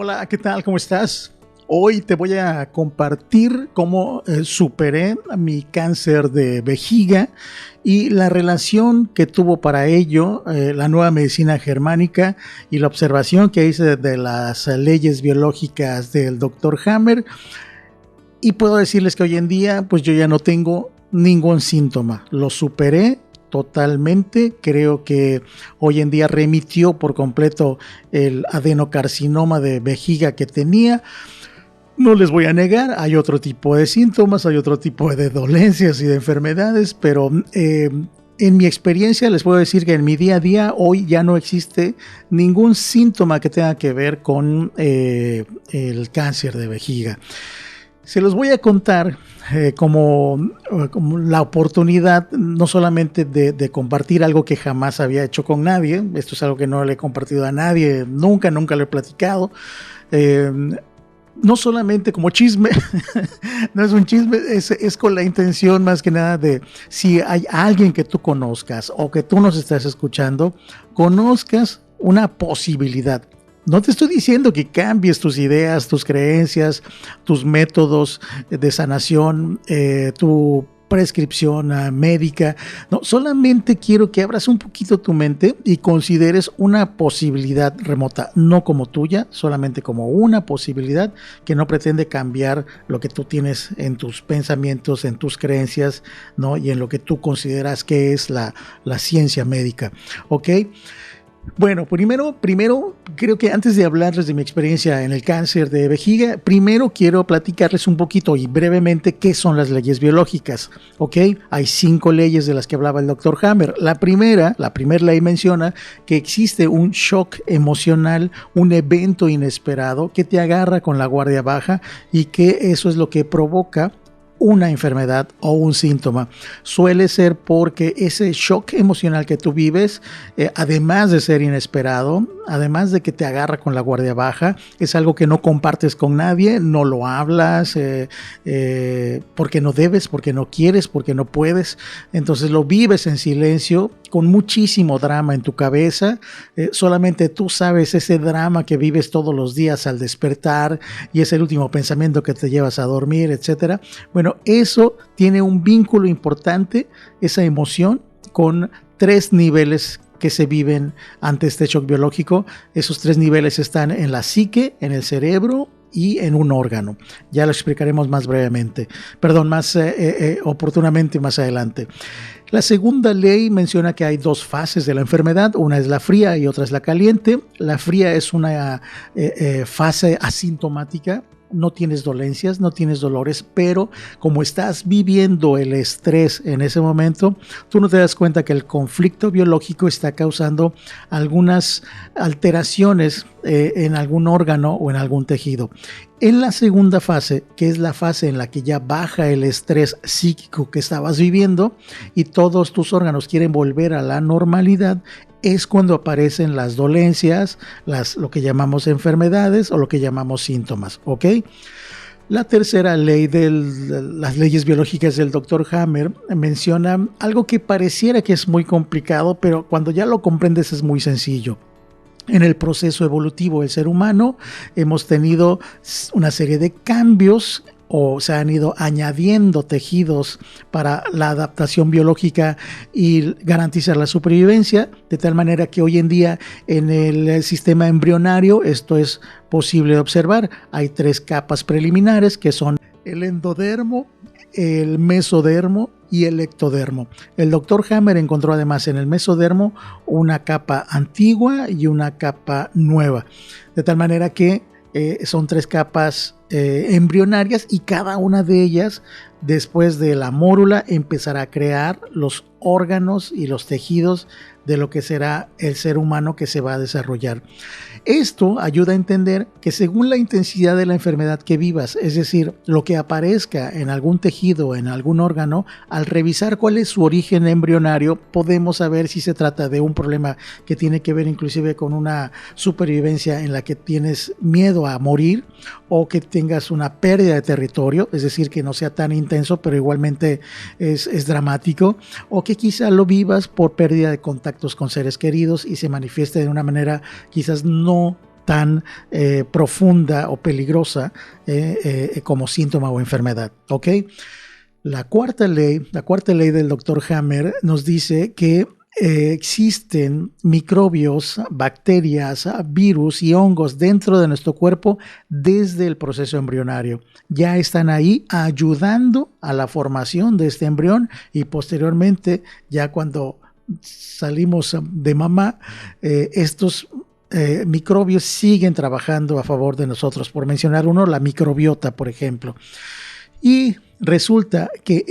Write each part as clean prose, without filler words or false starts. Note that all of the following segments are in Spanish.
Hola, ¿qué tal? ¿Cómo estás? Hoy te voy a compartir cómo superé mi cáncer de vejiga y la relación que tuvo para ello la nueva medicina germánica y la observación que hice de las leyes biológicas del Dr. Hammer. Y puedo decirles que hoy en día pues yo ya no tengo ningún síntoma, lo superé totalmente. Creo que hoy en día remitió por completo el adenocarcinoma de vejiga que tenía. No les voy a negar, hay otro tipo de síntomas, hay otro tipo de dolencias y de enfermedades, pero en mi experiencia les puedo decir que en mi día a día hoy ya no existe ningún síntoma que tenga que ver con el cáncer de vejiga. Se los voy a contar como la oportunidad no solamente de compartir algo que jamás había hecho con nadie. Esto es algo que no le he compartido a nadie, nunca lo he platicado. No solamente como chisme, no es un chisme, es con la intención más que nada de si hay alguien que tú conozcas o que tú nos estás escuchando, conozcas una posibilidad. No te estoy diciendo que cambies tus ideas, tus creencias, tus métodos de sanación, tu prescripción médica. No, solamente quiero que abras un poquito tu mente y consideres una posibilidad remota, no como tuya, solamente como una posibilidad que no pretende cambiar lo que tú tienes en tus pensamientos, en tus creencias, ¿no? Y en lo que tú consideras que es la ciencia médica, ¿ok? Bueno, primero, creo que antes de hablarles de mi experiencia en el cáncer de vejiga, primero quiero platicarles un poquito y brevemente qué son las leyes biológicas, ¿ok? Hay 5 leyes de las que hablaba el Dr. Hammer. La primera ley menciona que existe un shock emocional, un evento inesperado que te agarra con la guardia baja y que eso es lo que provoca una enfermedad o un síntoma. Suele ser porque ese shock emocional que tú vives, además de ser inesperado, además de que te agarra con la guardia baja, es algo que no compartes con nadie, no lo hablas, porque no debes, porque no quieres, porque no puedes. Entonces lo vives en silencio, con muchísimo drama en tu cabeza. Solamente tú sabes ese drama que vives todos los días al despertar y es el último pensamiento que te llevas a dormir, etcétera. Bueno, eso tiene un vínculo importante, esa emoción, con 3 niveles que se viven ante este shock biológico. Esos 3 niveles están en la psique, en el cerebro y en un órgano. Ya lo explicaremos más brevemente, más oportunamente más adelante. La segunda ley menciona que hay 2 fases de la enfermedad, una es la fría y otra es la caliente. La fría es una fase asintomática. No tienes dolencias, no tienes dolores, pero como estás viviendo el estrés en ese momento, tú no te das cuenta que el conflicto biológico está causando algunas alteraciones en algún órgano o en algún tejido. En la segunda fase, que es la fase en la que ya baja el estrés psíquico que estabas viviendo y todos tus órganos quieren volver a la normalidad, es cuando aparecen las dolencias, lo que llamamos enfermedades o lo que llamamos síntomas, ¿ok? La tercera ley de las leyes biológicas del Dr. Hammer menciona algo que pareciera que es muy complicado, pero cuando ya lo comprendes es muy sencillo. En el proceso evolutivo del ser humano hemos tenido una serie de cambios o se han ido añadiendo tejidos para la adaptación biológica y garantizar la supervivencia, de tal manera que hoy en día en el sistema embrionario esto es posible de observar. Hay 3 capas preliminares que son el endodermo, el mesodermo y el ectodermo. El Dr. Hammer encontró además en el mesodermo una capa antigua y una capa nueva, de tal manera que son 3 capas embrionarias y cada una de ellas después de la mórula empezará a crear los órganos y los tejidos de lo que será el ser humano que se va a desarrollar. Esto ayuda a entender que según la intensidad de la enfermedad que vivas, es decir, lo que aparezca en algún tejido o en algún órgano, al revisar cuál es su origen embrionario, podemos saber si se trata de un problema que tiene que ver inclusive con una supervivencia en la que tienes miedo a morir o que tengas una pérdida de territorio, es decir, que no sea tan intenso, pero igualmente es dramático, o que quizá lo vivas por pérdida de contactos con seres queridos y se manifieste de una manera quizás no tan profunda o peligrosa como síntoma o enfermedad. ¿Ok? La cuarta ley del Dr. Hammer nos dice que existen microbios, bacterias, virus y hongos dentro de nuestro cuerpo desde el proceso embrionario. Ya están ahí ayudando a la formación de este embrión y posteriormente, ya cuando salimos de mamá, estos microbios siguen trabajando a favor de nosotros. Por mencionar uno, la microbiota, por ejemplo. Y resulta que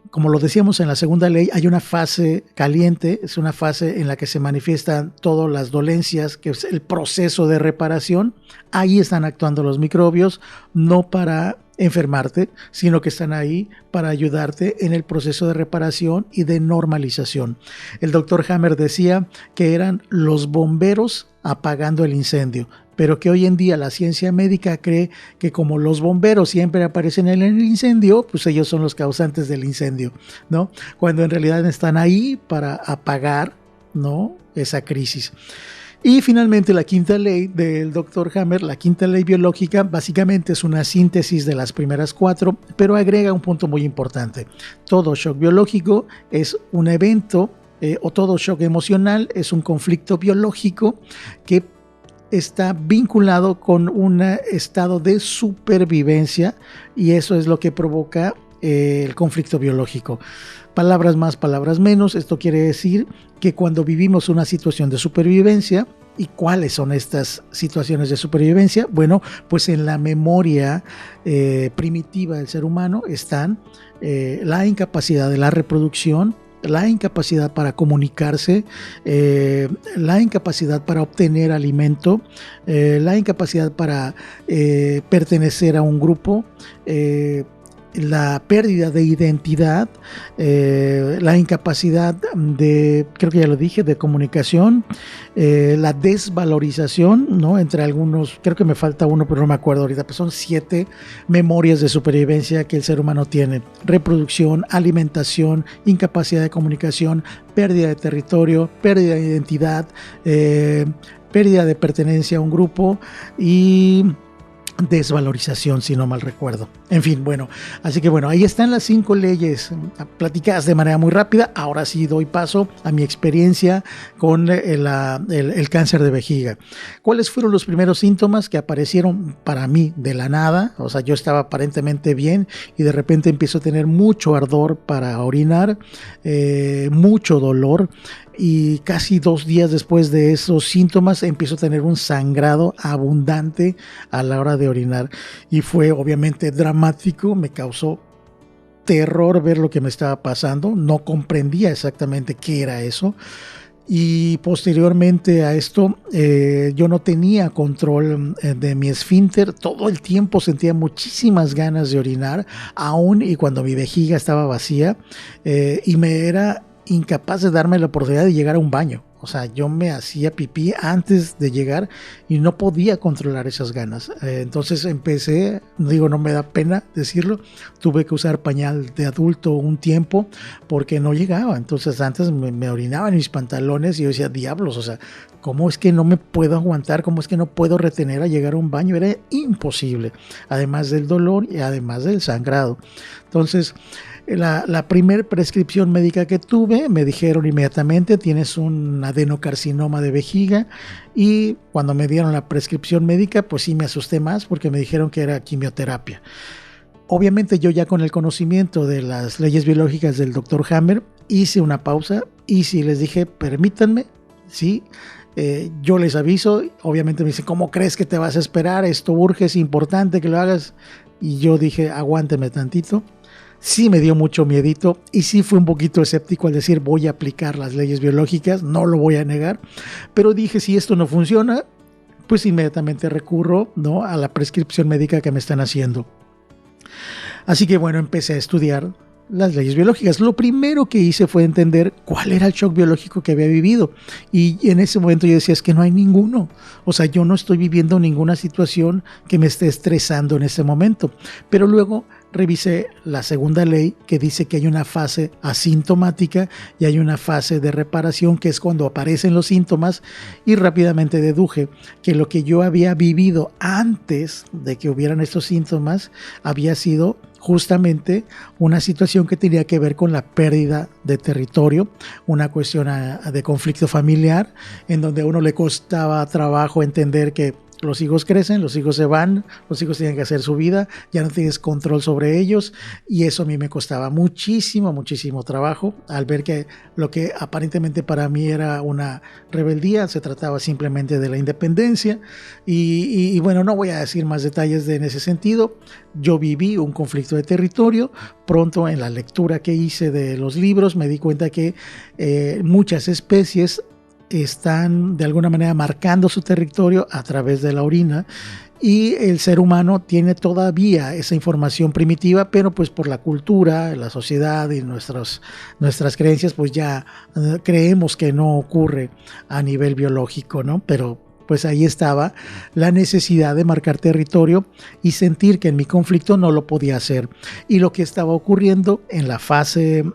como lo decíamos en la segunda ley, hay una fase caliente, es una fase en la que se manifiestan todas las dolencias, que es el proceso de reparación. Ahí están actuando los microbios, no para enfermarte, sino que están ahí para ayudarte en el proceso de reparación y de normalización. El Dr. Hammer decía que eran los bomberos apagando el incendio, pero que hoy en día la ciencia médica cree que como los bomberos siempre aparecen en el incendio, pues ellos son los causantes del incendio, ¿no? Cuando en realidad están ahí para apagar, ¿no?, esa crisis. Y finalmente la quinta ley del Dr. Hammer, la quinta ley biológica, básicamente es una síntesis de las primeras cuatro, pero agrega un punto muy importante. Todo shock biológico es un evento o todo shock emocional es un conflicto biológico que está vinculado con un estado de supervivencia y eso es lo que provoca el conflicto biológico. Palabras más, palabras menos, esto quiere decir que cuando vivimos una situación de supervivencia, ¿y cuáles son estas situaciones de supervivencia? Bueno, pues en la memoria primitiva del ser humano están la incapacidad de la reproducción, la incapacidad para comunicarse, la incapacidad para obtener alimento, la incapacidad para pertenecer a un grupo, la pérdida de identidad, la incapacidad de, creo que ya lo dije, de comunicación, la desvalorización, ¿no? Entre algunos, creo que me falta uno, pero no me acuerdo ahorita, pues son 7 memorias de supervivencia que el ser humano tiene: reproducción, alimentación, incapacidad de comunicación, pérdida de territorio, pérdida de identidad, pérdida de pertenencia a un grupo y desvalorización, si no mal recuerdo. En fin, bueno, así que bueno, ahí están las 5 leyes platicadas de manera muy rápida. Ahora sí doy paso a mi experiencia con el cáncer de vejiga. ¿Cuáles fueron los primeros síntomas que aparecieron para mí de la nada? O sea, yo estaba aparentemente bien y de repente empiezo a tener mucho ardor para orinar, mucho dolor, y casi 2 días después de esos síntomas empiezo a tener un sangrado abundante a la hora de orinar y fue obviamente dramático, me causó terror ver lo que me estaba pasando, no comprendía exactamente qué era eso. Y posteriormente a esto yo no tenía control de mi esfínter, todo el tiempo sentía muchísimas ganas de orinar, aún y cuando mi vejiga estaba vacía, y me era incapaz de darme la oportunidad de llegar a un baño. O sea, yo me hacía pipí antes de llegar y no podía controlar esas ganas. Entonces empecé, digo, no me da pena decirlo, tuve que usar pañal de adulto un tiempo porque no llegaba. Entonces antes me orinaba en mis pantalones y yo decía, diablos, o sea, ¿cómo es que no me puedo aguantar? ¿Cómo es que no puedo retener a llegar a un baño? Era imposible, además del dolor y además del sangrado. Entonces, la primer prescripción médica que tuve, me dijeron inmediatamente, tienes un adenocarcinoma de vejiga, y cuando me dieron la prescripción médica, pues sí me asusté más porque me dijeron que era quimioterapia. Obviamente yo ya con el conocimiento de las leyes biológicas del Dr. Hammer, hice una pausa y sí les dije, permítanme, sí, yo les aviso. Obviamente me dicen, ¿cómo crees que te vas a esperar? Esto urge, es importante que lo hagas. Y yo dije, aguánteme tantito. Sí me dio mucho miedito y sí fui un poquito escéptico al decir voy a aplicar las leyes biológicas, no lo voy a negar, pero dije, si esto no funciona, pues inmediatamente recurro, ¿no?, a la prescripción médica que me están haciendo. Así que bueno, empecé a estudiar las leyes biológicas. Lo primero que hice fue entender cuál era el shock biológico que había vivido, y en ese momento yo decía, es que no hay ninguno, o sea, yo no estoy viviendo ninguna situación que me esté estresando en ese momento. Pero luego revisé la segunda ley que dice que hay una fase asintomática y hay una fase de reparación, que es cuando aparecen los síntomas, y rápidamente deduje que lo que yo había vivido antes de que hubieran estos síntomas había sido justamente una situación que tenía que ver con la pérdida de territorio, una cuestión de conflicto familiar, en donde a uno le costaba trabajo entender que los hijos crecen, los hijos se van, los hijos tienen que hacer su vida, ya no tienes control sobre ellos, y eso a mí me costaba muchísimo trabajo al ver que lo que aparentemente para mí era una rebeldía se trataba simplemente de la independencia. Y bueno, no voy a decir más detalles en ese sentido. Yo viví un conflicto de territorio. Pronto en la lectura que hice de los libros me di cuenta que muchas especies están de alguna manera marcando su territorio a través de la orina, y el ser humano tiene todavía esa información primitiva, pero pues por la cultura, la sociedad y nuestras creencias, pues ya creemos que no ocurre a nivel biológico, ¿no? Pero pues ahí estaba la necesidad de marcar territorio y sentir que en mi conflicto no lo podía hacer. Y lo que estaba ocurriendo en la fase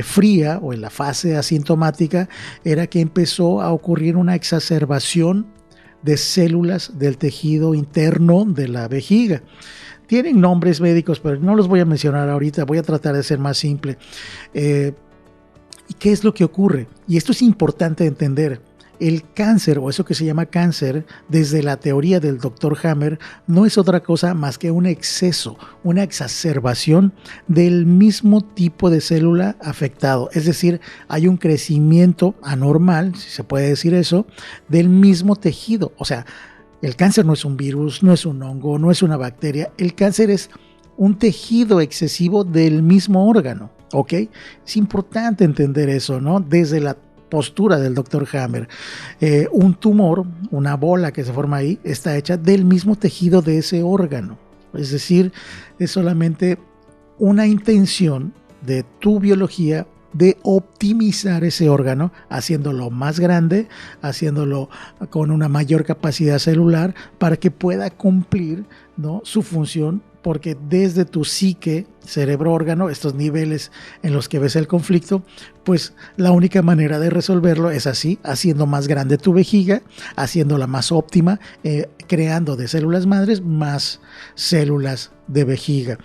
fría o en la fase asintomática era que empezó a ocurrir una exacerbación de células del tejido interno de la vejiga. Tienen nombres médicos, pero no los voy a mencionar ahorita, voy a tratar de ser más simple. ¿Y qué es lo que ocurre? Y esto es importante entender. El cáncer, o eso que se llama cáncer, desde la teoría del Dr. Hammer, no es otra cosa más que un exceso, una exacerbación del mismo tipo de célula afectado. Es decir, hay un crecimiento anormal, si se puede decir eso, del mismo tejido. O sea, el cáncer no es un virus, no es un hongo, no es una bacteria. El cáncer es un tejido excesivo del mismo órgano, ¿ok? Es importante entender eso, ¿no? Desde la postura del Dr. Hammer. Un tumor, una bola que se forma ahí, está hecha del mismo tejido de ese órgano. Es decir, es solamente una intención de tu biología de optimizar ese órgano, haciéndolo más grande, haciéndolo con una mayor capacidad celular para que pueda cumplir, ¿no?, su función. Porque desde tu psique, cerebro-órgano, estos niveles en los que ves el conflicto, pues la única manera de resolverlo es así, haciendo más grande tu vejiga, haciéndola más óptima, creando de células madres más células de vejiga.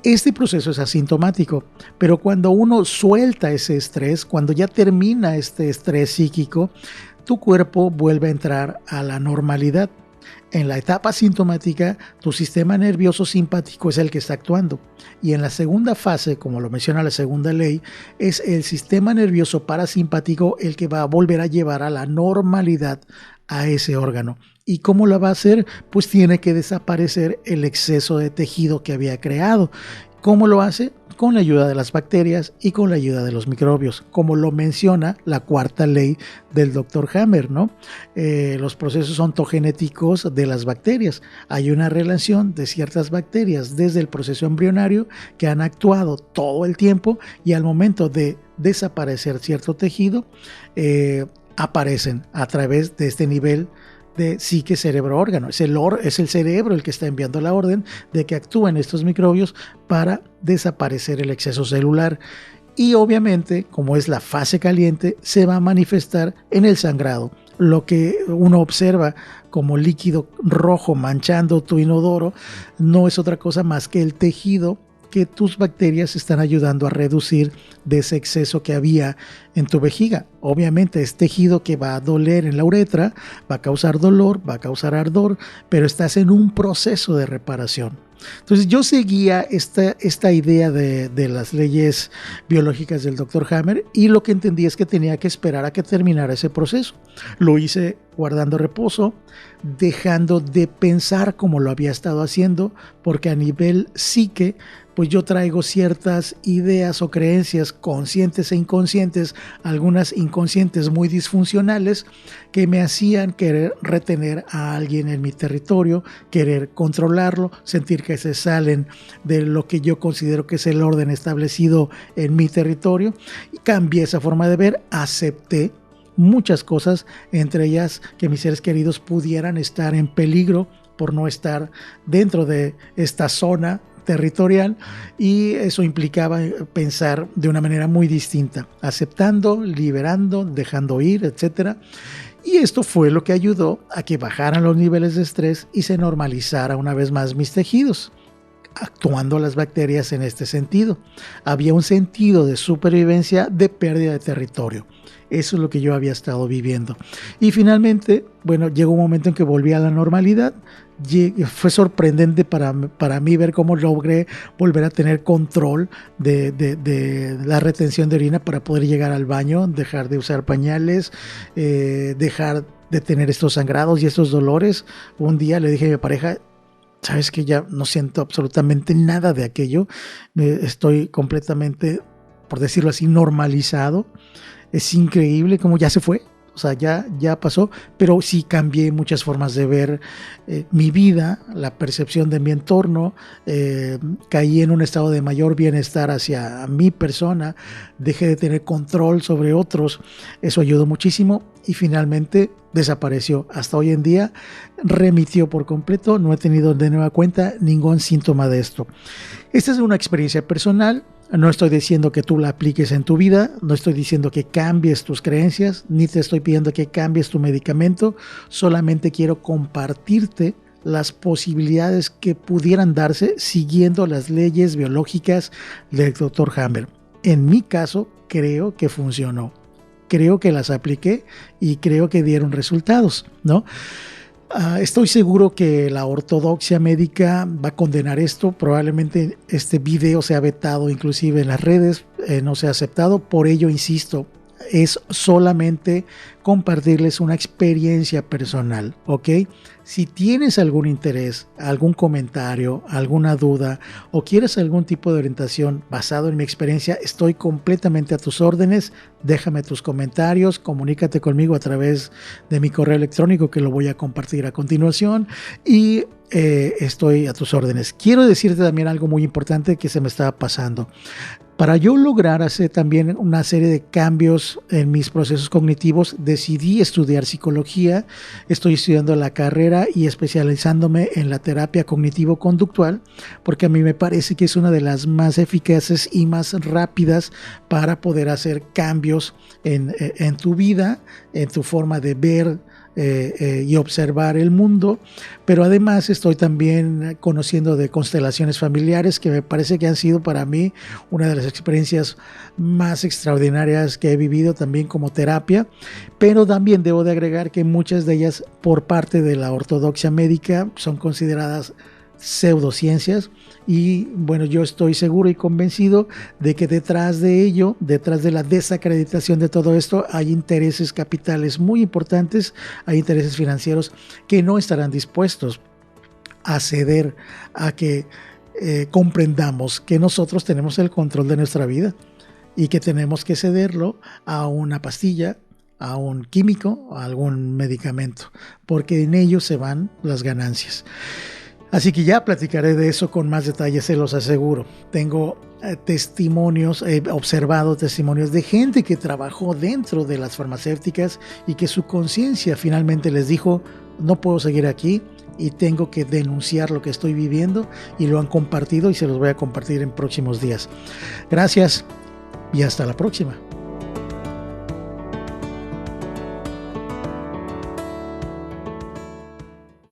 Este proceso es asintomático, pero cuando uno suelta ese estrés, cuando ya termina este estrés psíquico, tu cuerpo vuelve a entrar a la normalidad. En la etapa asintomática, tu sistema nervioso simpático es el que está actuando. Y en la segunda fase, como lo menciona la segunda ley, es el sistema nervioso parasimpático el que va a volver a llevar a la normalidad a ese órgano. ¿Y cómo lo va a hacer? Pues tiene que desaparecer el exceso de tejido que había creado. ¿Cómo lo hace? Con la ayuda de las bacterias y con la ayuda de los microbios, como lo menciona la cuarta ley del Dr. Hammer, ¿no? Los procesos ontogenéticos de las bacterias. Hay una relación de ciertas bacterias desde el proceso embrionario que han actuado todo el tiempo, y al momento de desaparecer cierto tejido, aparecen a través de este nivel de psique, cerebro, órgano. Es el cerebro el que está enviando la orden de que actúen estos microbios para desaparecer el exceso celular. Y obviamente, como es la fase caliente, se va a manifestar en el sangrado. Lo que uno observa como líquido rojo manchando tu inodoro no es otra cosa más que el tejido que tus bacterias están ayudando a reducir de ese exceso que había en tu vejiga. Obviamente es tejido que va a doler en la uretra, va a causar dolor, va a causar ardor, pero estás en un proceso de reparación. Entonces yo seguía esta idea de las leyes biológicas del Dr. Hammer, y lo que entendí es que tenía que esperar a que terminara ese proceso. Lo hice guardando reposo, dejando de pensar como lo había estado haciendo, porque a nivel psique, pues yo traigo ciertas ideas o creencias conscientes e inconscientes, algunas inconscientes muy disfuncionales, que me hacían querer retener a alguien en mi territorio, querer controlarlo, sentir que se salen de lo que yo considero que es el orden establecido en mi territorio. Y cambié esa forma de ver, acepté muchas cosas, entre ellas que mis seres queridos pudieran estar en peligro por no estar dentro de esta zona territorial, y eso implicaba pensar de una manera muy distinta, aceptando, liberando, dejando ir, etcétera. Y esto fue lo que ayudó a que bajaran los niveles de estrés y se normalizara una vez más mis tejidos, actuando las bacterias en este sentido. Había un sentido de supervivencia, de pérdida de territorio. Eso es lo que yo había estado viviendo. Y finalmente, bueno, llegó un momento en que volví a la normalidad. Fue sorprendente para mí ver cómo logré volver a tener control de la retención de orina para poder llegar al baño, dejar de usar pañales, dejar de tener estos sangrados y estos dolores. Un día le dije a mi pareja, sabes que ya no siento absolutamente nada de aquello, estoy completamente, por decirlo así, normalizado. Es increíble cómo ya se fue, o sea, ya pasó, pero sí cambié muchas formas de ver mi vida, la percepción de mi entorno, caí en un estado de mayor bienestar hacia mi persona, dejé de tener control sobre otros, eso ayudó muchísimo y finalmente desapareció. Hasta hoy en día remitió por completo, no he tenido de nueva cuenta ningún síntoma de esto. Esta es una experiencia personal. No estoy diciendo que tú la apliques en tu vida, no estoy diciendo que cambies tus creencias, ni te estoy pidiendo que cambies tu medicamento, solamente quiero compartirte las posibilidades que pudieran darse siguiendo las leyes biológicas del Dr. Hammer. En mi caso, creo que funcionó, creo que las apliqué y creo que dieron resultados, ¿no? Estoy seguro que la ortodoxia médica va a condenar esto. Probablemente este video sea vetado inclusive en las redes, no sea aceptado. Por ello, insisto, es solamente compartirles una experiencia personal, ¿ok? Si tienes algún interés, algún comentario, alguna duda o quieres algún tipo de orientación basado en mi experiencia, estoy completamente a tus órdenes. Déjame tus comentarios, comunícate conmigo a través de mi correo electrónico que lo voy a compartir a continuación y estoy a tus órdenes. Quiero decirte también algo muy importante que se me estaba pasando. Para yo lograr hacer también una serie de cambios en mis procesos cognitivos, decidí estudiar psicología. Estoy estudiando la carrera y especializándome en la terapia cognitivo-conductual, porque a mí me parece que es una de las más eficaces y más rápidas para poder hacer cambios en tu vida, en tu forma de ver y observar el mundo, pero además estoy también conociendo de constelaciones familiares que me parece que han sido para mí una de las experiencias más extraordinarias que he vivido también como terapia, pero también debo de agregar que muchas de ellas por parte de la ortodoxia médica son consideradas pseudociencias y bueno, yo estoy seguro y convencido de que detrás de ello, detrás de la desacreditación de todo esto, hay intereses capitales muy importantes, hay intereses financieros que no estarán dispuestos a ceder a que comprendamos que nosotros tenemos el control de nuestra vida y que tenemos que cederlo a una pastilla, a un químico, a algún medicamento, porque en ello se van las ganancias. Así que ya platicaré de eso con más detalles, se los aseguro. Tengo testimonios, he observado testimonios de gente que trabajó dentro de las farmacéuticas y que su conciencia finalmente les dijo, no puedo seguir aquí y tengo que denunciar lo que estoy viviendo, y lo han compartido y se los voy a compartir en próximos días. Gracias y hasta la próxima.